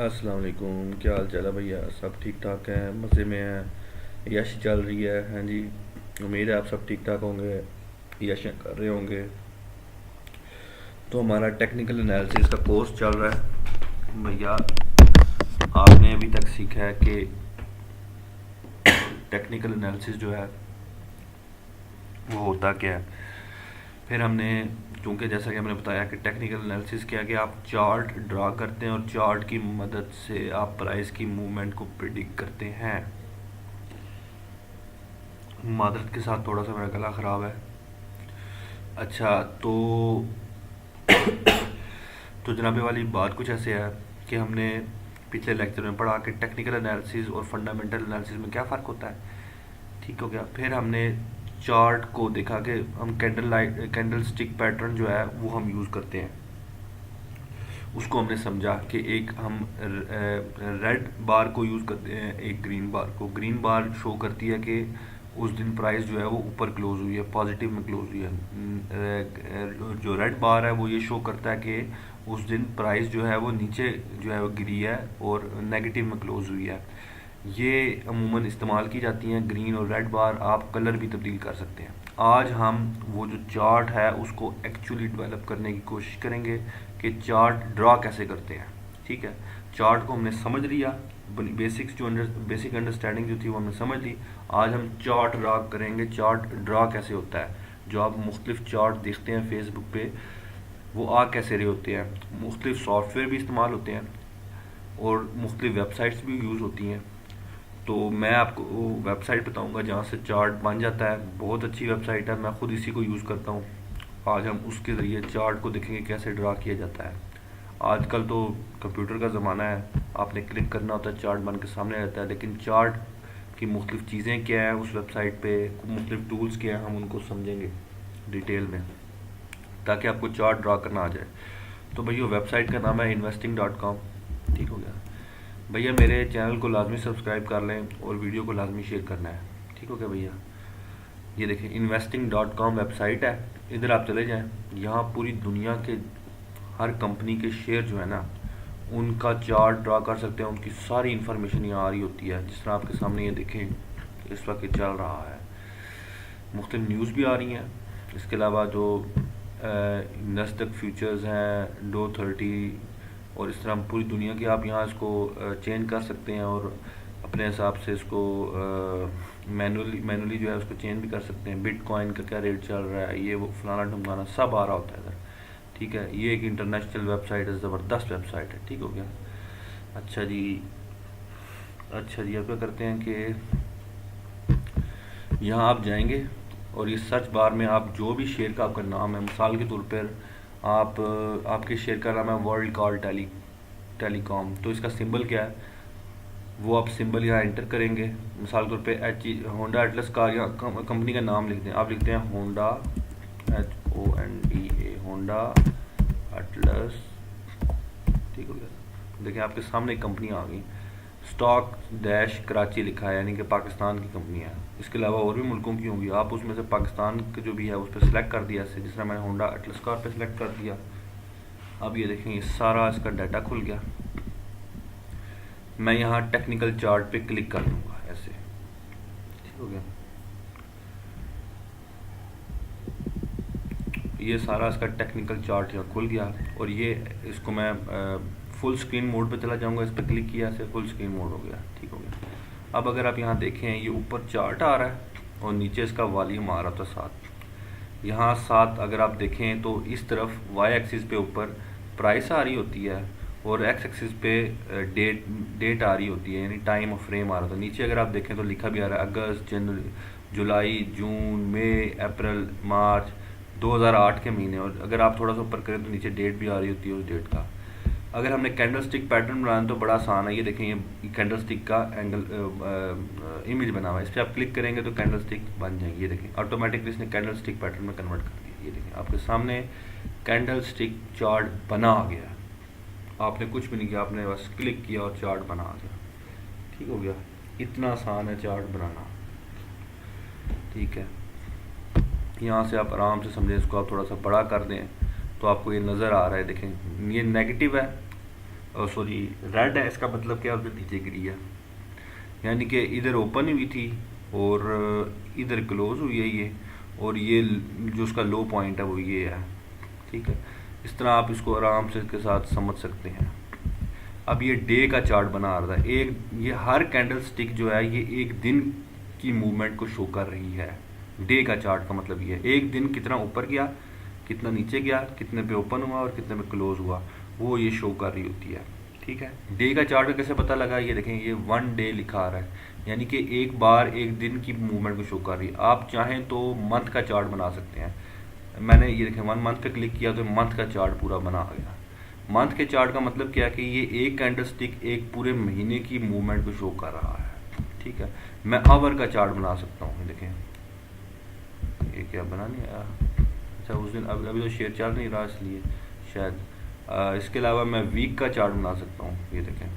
अस्सलाम वालेकुम। क्या हाल चाल है भैया? सब ठीक ठाक हैं, मज़े में हैं, यश चल रही है। हाँ जी, उम्मीद है आप सब ठीक ठाक होंगे, यश कर रहे होंगे। तो हमारा टेक्निकल एनालिसिस का कोर्स चल रहा है भैया। आपने अभी तक सीखा है कि टेक्निकल एनालिसिस जो है वो होता क्या है। फिर हमने, क्योंकि जैसा कि हमने बताया कि टेक्निकल एनालिसिस क्या है कि आप चार्ट ड्रा करते हैं और चार्ट की मदद से आप प्राइस की मूवमेंट को प्रिडिक्ट करते हैं। मादरत के साथ थोड़ा सा मेरा गला ख़राब है। अच्छा, तो जनाबे वाली बात कुछ ऐसे है कि हमने पिछले लेक्चर में पढ़ा कि टेक्निकल एनालिसिस और फंडामेंटल एनालिसिस में क्या फ़र्क होता है। ठीक हो गया। फिर हमने चार्ट को देखा कि हम कैंडल स्टिक पैटर्न जो है वो हम यूज़ करते हैं। उसको हमने समझा कि एक हम रेड बार को यूज़ करते हैं, एक ग्रीन बार को। ग्रीन बार शो करती है कि उस दिन प्राइस जो है वो ऊपर क्लोज हुई है, पॉजिटिव में क्लोज हुई है। जो रेड बार है वो ये शो करता है कि उस दिन प्राइस जो है वो नीचे जो है वो गिरी है और नेगेटिव में क्लोज हुई है। ये अमूमन इस्तेमाल की जाती हैं ग्रीन और रेड बार। आप कलर भी तब्दील कर सकते हैं। आज हम वो जो चार्ट है उसको एक्चुअली डेवलप करने की कोशिश करेंगे कि चार्ट ड्रा कैसे करते हैं। ठीक है, चार्ट को हमने समझ लिया, बेसिक अंडरस्टैंडिंग जो थी वो हमने समझ ली। आज हम चार्ट ड्रा करेंगे। चार्ट ड्रा कैसे होता है, जो आप मुख्तलिफ चार्ट देखते हैं फेसबुक पे, वो आ कैसे रहे होते हैं। मुख्तलिफ सॉफ्टवेयर भी इस्तेमाल होते हैं और मुख्तलिफ वेबसाइट्स भी यूज़ होती हैं। तो मैं आपको वेबसाइट बताऊंगा जहाँ से चार्ट बन जाता है। बहुत अच्छी वेबसाइट है, मैं खुद इसी को यूज़ करता हूँ। आज हम उसके ज़रिए चार्ट को देखेंगे कैसे ड्रा किया जाता है। आजकल तो कंप्यूटर का ज़माना है, आपने क्लिक करना होता है, चार्ट बन के सामने आ जाता है। लेकिन चार्ट की मुख्तलिफ चीज़ें क्या हैं उस वेबसाइट पे, मुख्तलिफ टूल्स क्या हैं, हम उनको समझेंगे डिटेल में ताकि आपको चार्ट ड्रा करना आ जाए। तो भैया वेबसाइट का नाम है investing.com। ठीक हो गया भैया। मेरे चैनल को लाजमी सब्सक्राइब कर लें और वीडियो को लाजमी शेयर करना है। ठीक हो गया भैया। ये देखें, investing.com वेबसाइट है, इधर आप चले जाएं। यहाँ पूरी दुनिया के हर कंपनी के शेयर जो है ना उनका चार्ट ड्रा कर सकते हैं। उनकी सारी इन्फॉर्मेशन यहाँ आ रही होती है, जिस तरह आपके सामने ये देखें इस वक्त ये चल रहा है। मुख्तलिफ न्यूज़ भी आ रही हैं। इसके अलावा जो नस्दक फ्यूचर्स हैं, डो 30 और इस तरह पूरी दुनिया की आप यहाँ इसको चेंज कर सकते हैं और अपने हिसाब से इसको मैनुअली जो है उसको चेंज भी कर सकते हैं। बिटकॉइन का क्या रेट चल रहा है, ये वो फलाना ढुमकाना सब आ रहा होता है इधर। ठीक है, ये एक इंटरनेशनल वेबसाइट है, ज़बरदस्त वेबसाइट है। ठीक हो गया। अच्छा जी, अच्छा जी, अब क्या करते हैं कि यहाँ आप जाएंगे और ये सर्च बार में आप जो भी शेयर का आपका नाम है, मिसाल के तौर पर आप आपके शेयर का नाम है वर्ल्ड कॉल टेलीकॉम, तो इसका सिंबल क्या है वो आप सिंबल यहाँ एंटर करेंगे। मिसाल के तौर पे होंडा एटलस कार, यहाँ कंपनी का नाम लिखते हैं। आप लिखते हैं होंडा, HONDA, होंडा एटलस। ठीक हो गया। देखिए आपके सामने एक कंपनी आ गई, स्टॉक डैश कराची लिखा है, यानी कि पाकिस्तान की कंपनी है। इसके अलावा और भी मुल्कों की होंगी, आप उसमें से पाकिस्तान के जो भी है उस पर सिलेक्ट कर दिया, जिस तरह मैंने होंडा एटलस कार पे सिलेक्ट कर दिया। अब ये देखें ये सारा इसका डाटा खुल गया। मैं यहाँ टेक्निकल चार्ट पे क्लिक कर दूंगा ऐसे। ठीक हो गया। ये सारा इसका टेक्निकल चार्ट यहाँ खुल गया और ये इसको मैं फुल स्क्रीन मोड पे चला जाऊंगा। इस पर क्लिक किया से फुल स्क्रीन मोड हो गया। ठीक हो गया। अब अगर आप यहाँ देखें ये ऊपर चार्ट आ रहा है और नीचे इसका वॉल्यूम आ रहा था 7। यहाँ 7 अगर आप देखें तो इस तरफ वाई एक्सिस पे ऊपर प्राइस आ रही होती है और एक्स एक्सिस पे डेट आ रही होती है, यानी टाइम ऑफ फ्रेम आ रहा था। नीचे अगर आप देखें तो लिखा भी आ रहा है अगस्त, जनवरी, जुलाई, जून, मई, अप्रैल, मार्च 2008 के महीने। और अगर आप थोड़ा सा ऊपर करें तो नीचे डेट भी आ रही होती है उस डेट का। अगर हमने कैंडल स्टिक पैटर्न बनाना तो बड़ा आसान है। ये देखें ये कैंडल स्टिक का एंगल इमेज बना हुआ है, इस पर आप क्लिक करेंगे तो कैंडल स्टिक बन जाएगी। ये देखें ऑटोमेटिकली इसने कैंडल स्टिक पैटर्न में कन्वर्ट कर दिया। ये देखें आपके सामने कैंडल स्टिक चार्ट बना आ गया। आपने कुछ भी नहीं किया, आपने बस क्लिक किया और चार्ट बना आ गया। ठीक हो गया। इतना आसान है चार्ट बनाना। ठीक है, यहाँ से आप आराम से समझें। इसको आप थोड़ा सा बड़ा कर दें तो आपको ये नज़र आ रहा है। देखें ये नेगेटिव है सॉरी रेड है, इसका मतलब क्या, उधर नीचे गिरी है, यानी कि इधर ओपन हुई थी और इधर क्लोज हुई है ये, और ये जो उसका लो पॉइंट है वो ये है। ठीक है, इस तरह आप इसको आराम से इसके साथ समझ सकते हैं। अब ये डे का चार्ट बना रहा है, एक ये हर कैंडल स्टिक जो है ये एक दिन की मूवमेंट को शो कर रही है। डे का चार्ट का मतलब ये है एक दिन कितना ऊपर गया, कितना नीचे गया, कितने पे ओपन हुआ और कितने पे क्लोज हुआ, वो ये शो कर रही होती है। ठीक है, डे का चार्ट का कैसे पता लगा, ये देखें ये 1 डे लिखा आ रहा है, यानी कि एक बार एक दिन की मूवमेंट को शो कर रही है। आप चाहें तो मंथ का चार्ट बना सकते हैं। मैंने ये देखें 1 मंथ पे क्लिक किया तो मंथ का चार्ट पूरा बना आ गया। मंथ के चार्ट का मतलब क्या है कि ये एक कैंडल स्टिक एक पूरे महीने की मूवमेंट को शो कर रहा है। ठीक है, मैं आवर का चार्ट बना सकता हूँ। देखें ये क्या बना नहीं आया, अच्छा उस दिन अभी तो शेयर चल नहीं रहा इसलिए शायद। इसके अलावा मैं वीक का चार्ट बना सकता हूँ। ये देखें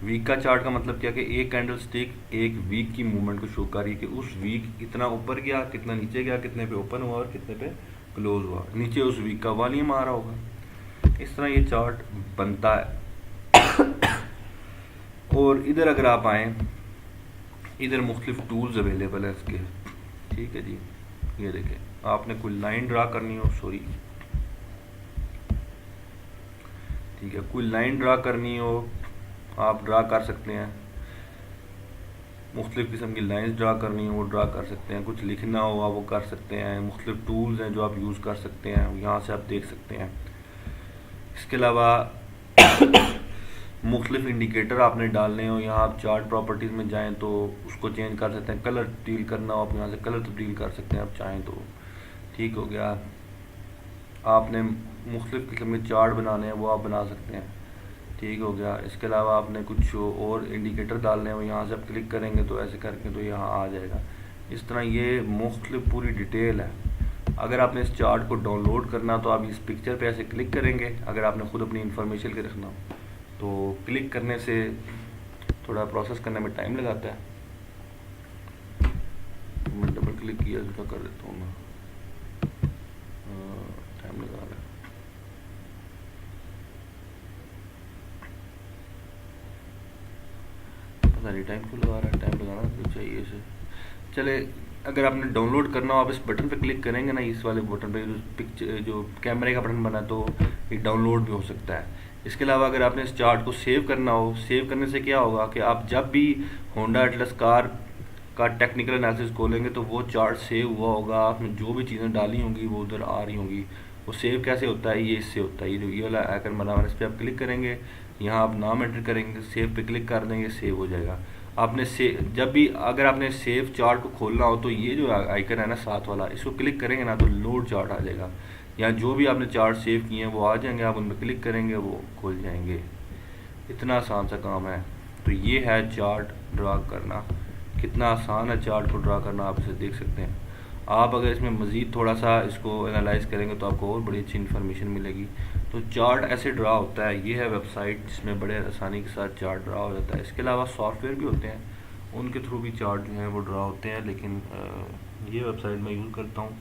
वीक का चार्ट का मतलब क्या कि एक कैंडल स्टिक एक वीक की मूवमेंट को शो कर रही है कि उस वीक कितना ऊपर गया, कितना नीचे गया, कितने पे ओपन हुआ और कितने पे क्लोज हुआ, नीचे उस वीक का वॉल्यूम आ रहा होगा। इस तरह ये चार्ट बनता है। और इधर अगर आप आए, इधर मुख्तलिफ टूल्स अवेलेबल है इसके। ठीक है जी, ये देखें आपने कोई लाइन ड्रा करनी हो, सॉरी ठीक है, कोई लाइन ड्रा करनी हो आप ड्रा कर सकते हैं, मुख्तलिफ़ किस्म की लाइंस ड्रा करनी हो वो ड्रा कर सकते हैं, कुछ लिखना हो आप वो कर सकते हैं। मुख्तलिफ़ टूल्स हैं जो आप यूज़ कर सकते हैं, यहाँ से आप देख सकते हैं। इसके अलावा मुख्तलिफ़ इंडिकेटर आपने डालने हो, यहाँ आप चार्ट प्रॉपर्टीज़ में जाएँ तो उसको चेंज कर सकते हैं। कलर तब्दील करना हो आप यहाँ से कलर तब्दील कर सकते हैं आप चाहें तो। ठीक हो गया, आपने मुख्तलिफ़ किस्म के चार्ट बनाने हैं वो आप बना सकते हैं। ठीक हो गया, इसके अलावा आपने कुछ और इंडिकेटर डालने हैं, यहाँ से आप क्लिक करेंगे तो ऐसे करके तो यहाँ आ जाएगा। इस तरह ये मुख्तलिफ पूरी डिटेल है। अगर आपने इस चार्ट को डाउनलोड करना तो आप इस पिक्चर पे ऐसे क्लिक करेंगे। अगर आपने ख़ुद अपनी इन्फॉर्मेशन के रखना तो क्लिक करने से थोड़ा प्रोसेस करने में टाइम लगाता है। मैं डबल क्लिक किया तो कर देता हूँ मैं, टाइम लगा रहा है। सारी टाइम क्यों लगा रहा है, टाइम लगाना तो चाहिए इसे। चले, अगर आपने डाउनलोड करना हो आप इस बटन पे क्लिक करेंगे ना, इस वाले बटन पे जो पिक्चर जो कैमरे का बटन बना तो ये डाउनलोड भी हो सकता है। इसके अलावा अगर आपने इस चार्ट को सेव करना हो, सेव करने से क्या होगा कि आप जब भी होंडा एटलस कार का टेक्निकल एनालिसिस खोलेंगे तो वो चार्ट सेव हुआ होगा, आपने जो भी चीज़ें डाली होंगी वो उधर आ रही होंगी। वो सेव कैसे होता है, ये इससे होता है, ये वाला आइकन बना हुआ है, इस पर आप क्लिक करेंगे, यहाँ आप नाम एंटर करेंगे, सेव पे क्लिक कर देंगे, सेव हो जाएगा। आपने जब भी अगर आपने सेव चार्ट को खोलना हो तो ये जो आइकन है ना साथ वाला, इसको क्लिक करेंगे ना तो लोड चार्ट आ जाएगा, या जो भी आपने चार्ट सेव किए हैं वो आ जाएंगे, आप उन पर क्लिक करेंगे वो खुल जाएंगे। इतना आसान सा काम है। तो ये है चार्ट ड्रा करना, कितना आसान है चार्ट को ड्रा करना, आप इसे देख सकते हैं। आप अगर इसमें मज़ीद थोड़ा सा इसको एनालाइज करेंगे तो आपको और बड़ी अच्छी इन्फॉर्मेशन मिलेगी। तो चार्ट ऐसे ड्रा होता है, ये है वेबसाइट जिसमें बड़े आसानी के साथ चार्ट ड्रा हो जाता है। इसके अलावा सॉफ्टवेयर भी होते हैं, उनके थ्रू भी चार्ट जो है वो ड्रा होते हैं, लेकिन ये वेबसाइट मैं यूज़ करता हूँ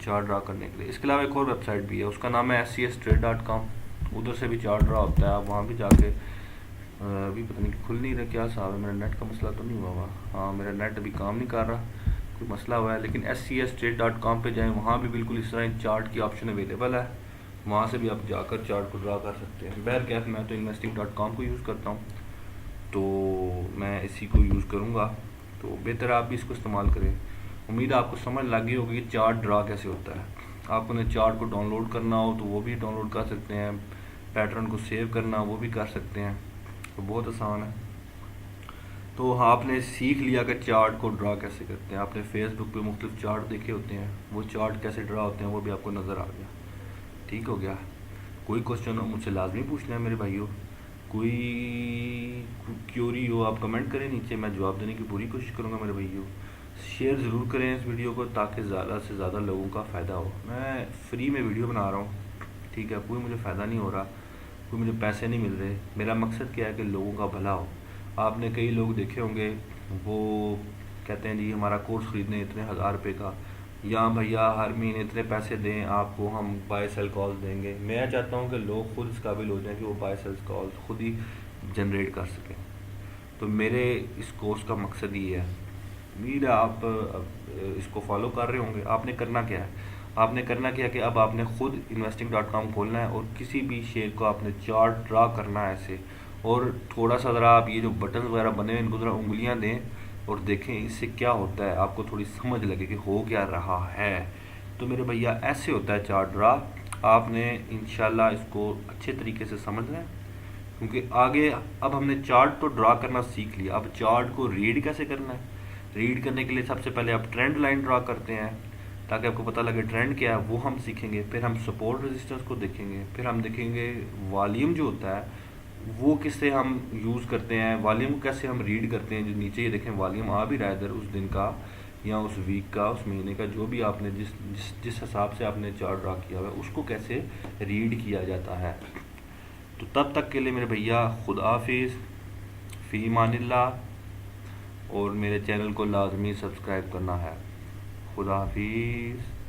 चार्ट ड्रा करने के लिए। इसके अलावा एक और वेबसाइट भी है, उसका नाम है scstrade.com, उधर से भी चार्ट ड्रा होता है। आप वहाँ भी जाके अभी पता नहीं खुल नहीं रहा, क्या हिसाब है, मेरा नेट का मसला तो नहीं हुआ हुआ, हाँ मेरा नेट अभी काम नहीं कर रहा, कोई मसला हुआ है। लेकिन scstrade.com पे जाएं, वहाँ भी बिल्कुल इस तरह चार्ट की ऑप्शन अवेलेबल है, वहाँ से भी आप जाकर चार्ट को ड्रा कर सकते हैं। बहरकैफ मैं तो investing.com को यूज़ करता हूँ, तो मैं इसी को यूज़ करूँगा, तो बेहतर आप भी इसको इस्तेमाल करें। उम्मीद है आपको समझ लग गई होगी कि चार्ट ड्रा कैसे होता है। आपको ने चार्ट को डाउनलोड करना हो तो वो भी डाउनलोड कर सकते हैं, पैटर्न को सेव करना वो भी कर सकते हैं, तो बहुत आसान है। तो आपने सीख लिया कि चार्ट को ड्रा कैसे करते हैं। आपने फेसबुक पे मुख्तलिफ चार्ट देखे होते हैं, वो चार्ट कैसे ड्रा होते हैं वो भी आपको नज़र आ गया। ठीक हो गया, कोई क्वेश्चन हो मुझसे लाजमी पूछना है मेरे भाइयों, कोई क्यूरी हो आप कमेंट करें नीचे, मैं जवाब देने की पूरी कोशिश करूँगा मेरे भाइयों। शेयर ज़रूर करें इस वीडियो को ताकि ज़्यादा से ज़्यादा लोगों का फ़ायदा हो। मैं फ्री में वीडियो बना रहा हूँ, ठीक है, कोई मुझे फ़ायदा नहीं हो रहा, कोई मुझे पैसे नहीं मिल रहे। मेरा मकसद क्या है कि लोगों का भला हो। आपने कई लोग देखे होंगे वो कहते हैं जी हमारा कोर्स ख़रीदने इतने हज़ार रुपये का, या भैया हर महीने इतने पैसे दें आपको, हम बाय सेल कॉल्स देंगे। मैं चाहता हूँ कि लोग खुद इस काबिल हो जाएं कि वो बाय सेल कॉल्स खुद ही जनरेट कर सकें। तो मेरे इस कोर्स का मकसद ये है। उम्मीद है आप इसको फॉलो कर रहे होंगे। आपने करना क्या है, आपने करना क्या है कि अब आपने खुद investing.com खोलना है और किसी भी शेयर को आपने चार्ट ड्रा करना है ऐसे। और थोड़ा सा ज़रा आप ये जो बटन वगैरह बने हुए इनको ज़रा उंगलियां दें और देखें इससे क्या होता है, आपको थोड़ी समझ लगे कि हो क्या रहा है। तो मेरे भैया ऐसे होता है चार्ट ड्रा। आपने इंशाल्लाह इसको अच्छे तरीके से समझना है, क्योंकि आगे अब हमने चार्ट तो ड्रा करना सीख लिया, अब चार्ट को रीड कैसे करना है। रीड करने के लिए सबसे पहले आप ट्रेंड लाइन ड्रा करते हैं ताकि आपको पता लगे ट्रेंड क्या है, वो हम सीखेंगे। फिर हम सपोर्ट रेजिस्टेंस को देखेंगे, फिर हम देखेंगे वॉल्यूम जो होता है वो किससे हम यूज़ करते हैं, वॉल्यूम कैसे हम रीड करते हैं। जो नीचे ये देखें वॉल्यूम आ भी रहा है इधर उस दिन का या उस वीक का, उस महीने का, जो भी आपने जिस जिस जिस हिसाब से आपने चार्ट ड्रा किया हुआ है उसको कैसे रीड किया जाता है। तो तब तक के लिए मेरे भैया खुदा हाफिज़, फ़ी मानिल्लाह। और मेरे चैनल को लाजमी सब्सक्राइब करना है। खुदा हाफिज़।